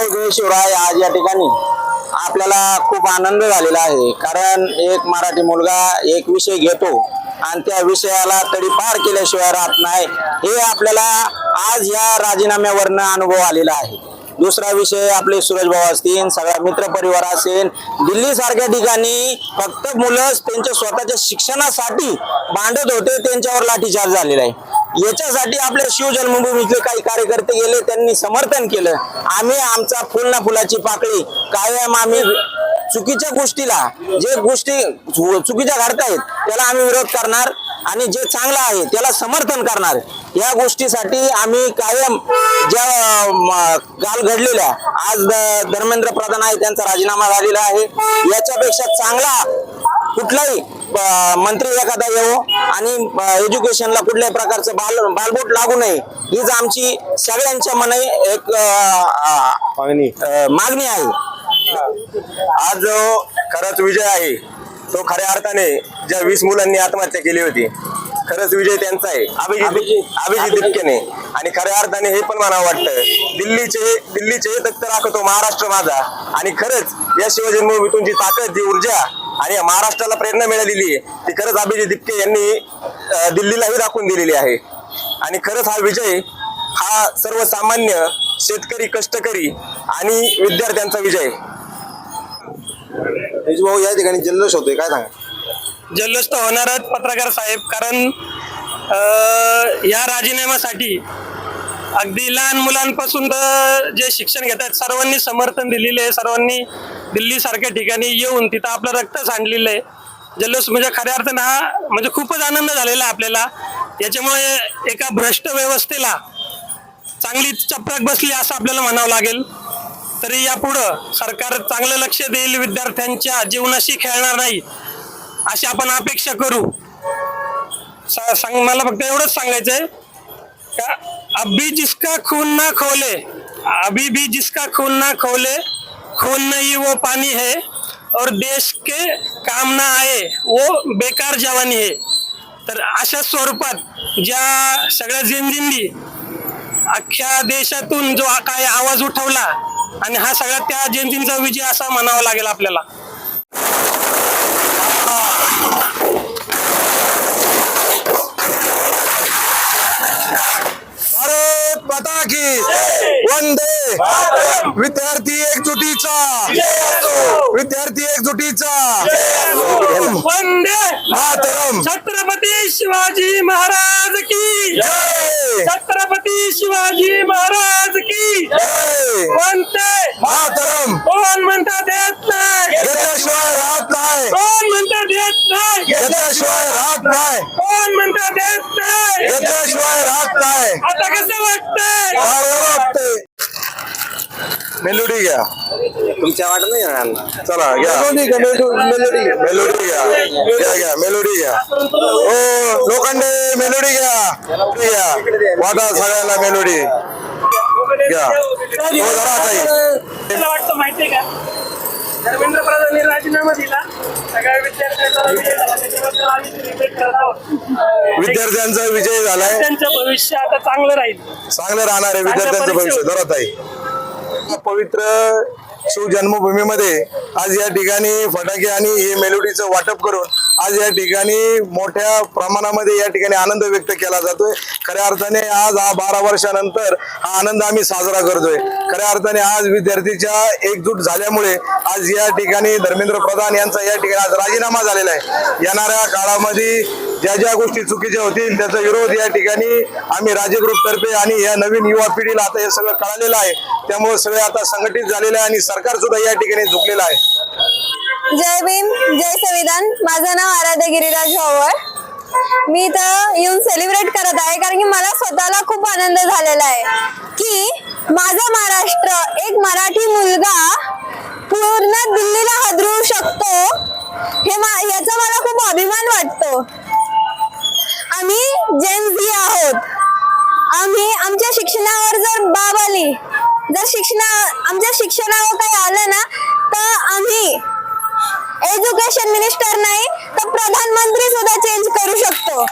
जय शिवराय. आज या ठिकाणी आपल्याला खूप आनंद झालेला आहे, कारण एक मराठी मुलगा एक विषय घेतो आणि त्या विषयाला तडीपार केल्याशिवाय राहत नाही, हे आपल्याला आज या राजीनाम्यावरनं अनुभव आलेला आहे. दुसरा विषय आपले सूरज भाऊ असतील, सगळा मित्र परिवार असेल, दिल्ली सारख्या ठिकाणी फक्त मुलं त्यांच्या स्वतःच्या शिक्षणासाठी भांडत होते, त्यांच्यावर लाठीचार्ज झालेला आहे. याच्यासाठी आपल्या शिवजन्मभूमीतले काही कार्यकर्ते गेले, त्यांनी समर्थन केलं. आम्ही आमचा फुल ना फुलाची पाकळी कायम आम्ही चुकीच्या गोष्टीला, जे गोष्टी चुकीच्या घडतायत त्याला आम्ही विरोध करणार आणि जे चांगलं आहे त्याला समर्थन करणार. या गोष्टीसाठी आम्ही कायम ज्या काल घडलेल्या, आज धर्मेंद्र प्रधान आहे त्यांचा राजीनामा झालेला आहे, याच्यापेक्षा चांगला कुठलाही मंत्री एखादा येवो आणि एज्युकेशनला कुठल्याही प्रकारचं बालबोट लागू नये, हीच आमची सगळ्यांच्या मनाई एक मागणी आहे. आज जो खरंच विजय आहे तो खऱ्या अर्थाने ज्या 20 मुलांनी आत्महत्या केली होती, खरंच विजय त्यांचा आहे, अभिजित दिपकेने. आणि खऱ्या अर्थाने हे पण म्हणावं वाटतं, दिल्लीचे तख्त राखतो महाराष्ट्र माझा. आणि खरंच या शिवजन्मभूमीतून जी ताकद, जी ऊर्जा आणि या महाराष्ट्राला प्रेरणा मिळालेली आहे ती खरंच अभिजित दिपके यांनी दिल्लीलाही दाखवून दिलेली आहे. आणि खरंच हा विजय हा सर्वसामान्य शेतकरी, कष्टकरी आणि विद्यार्थ्यांचा विजय. भाऊ, या ठिकाणी जल्लोष होतोय, काय सांगा? जल्लोष तर होणारच पत्रकार साहेब, कारण या राजीनाम्यासाठी अगदी लहान मुलांपासून तर जे शिक्षण घेतात सर्वांनी समर्थन दिलेले आहे. सर्वांनी दिल्ली सारख्या ठिकाणी येऊन तिथं आपलं रक्त सांडलेलं आहे. जल्लोष म्हणजे खऱ्या अर्थानं हा म्हणजे खूपच आनंद झालेला आहे आपल्याला. याच्यामुळे एका भ्रष्ट व्यवस्थेला चांगली चपराक बसली असं आपल्याला म्हणावं लागेल. तरी यापुढं सरकार चांगलं लक्ष देईल, विद्यार्थ्यांच्या जीवनाशी खेळणार नाही अशी आपण अपेक्षा करू. मला फक्त एवढंच सांगायचंय का अभी जिसका खून ना खोले, अभी भी जिसका खून ना खोले, खून नहीं वो पानी है और देश के काम ना आए वो बेकार जवानी है. तर अशा स्वरूपात ज्या सगळ्या जिंजिंदी अख्ख्या देशातून जो काय आवाज उठवला आणि हा सगळा त्या जयंतींचा विजय असा म्हणावा लागेल आपल्याला. भारत माता की वंदे. विद्यार्थी एकजुटीचा, विद्यार्थी एकजुटीचा वंदे मातरम. छत्रपती शिवाजी महाराज की जय. छत्रपती शिवाजी महाराज की वंदे मातरम. कोण म्हणता देत नाही, घेतल्याशिवाय राहत नाही, कोण म्हणता देत नाही, घेतल्याशिवाय राहत नाही, कोण म्हणता देत नाही. घेतल्याशिवाय राहत नाही. आता कसं वाटतंय? वाटतंय. मेलोडी घ्या, तुमच्या वाटत नाही येणार? चला घ्या. मेलोडी घ्या मेलोडी घ्या. हो लोखंडे, मेलोडी घ्या. वाटा सगळ्यांना मेलोडी घ्या. हो जरा ताई. मला वाटतं माहितीये का, धर्मेंद्र प्रधानांनी राजीनामा दिला, सगळ्या विद्यार्थ्यांचा विजय झाला, त्याच्याबद्दल आम्ही सेलिब्रेट करत आहोत. विद्यार्थ्यांचा विजय झालाय, त्यांचं भविष्य आता चांगलं राहील, चांगलं राहणार आहे विद्यार्थ्यांचं भविष्य. जरा ताई. पवित्र शिवजन्मभूमीमध्ये आज या ठिकाणी फटाके आणि हे मेलोडीचं वाटप करून आज या ठिकाणी मोठ्या प्रमाणामध्ये या ठिकाणी आनंद व्यक्त केला जातोय. खऱ्या अर्थाने आज हा 12 वर्षानंतर हा आनंद आम्ही साजरा करतोय. खऱ्या अर्थाने आज विद्यार्थीच्या एकजूट झाल्यामुळे आज या ठिकाणी धर्मेंद्र प्रधान यांचा या ठिकाणी आज राजीनामा झालेला आहे. येणाऱ्या काळामध्ये ज्या ज्या गोष्टी चुकीच्या होतील त्याचा विरोध या ठिकाणी आम्ही राजे ग्रुप तर्फे आणि या नवीन युवा पिढीला आता हे सगळं कळालेलं आहे, त्यामुळे सगळे आता संघटित झालेलं आहे आणि सरकार सुद्धा या ठिकाणी झुकलेलं आहे. जय भीम, जय संविधान. माझं नाव आराध्या गिरिराज भावळ. मी इथं येऊन सेलिब्रेट करत आहे कारण की मला स्वतःला खूप आनंद झालेला आहे की माझा महाराष्ट्र, एक मराठी मुलगा पूर्ण दिल्लीला हादरवू शकतो, याचा मला खूप अभिमान वाटतो. आम्ही जेन झी आहोत. आम्ही आमच्या शिक्षणावर जर बाब आली, जर आमच्या शिक्षणावर काही आलं ना, तर आम्ही एज्युकेशन मिनिस्टर नाही तर प्रधानमंत्री सुद्धा चेंज करू शकतो.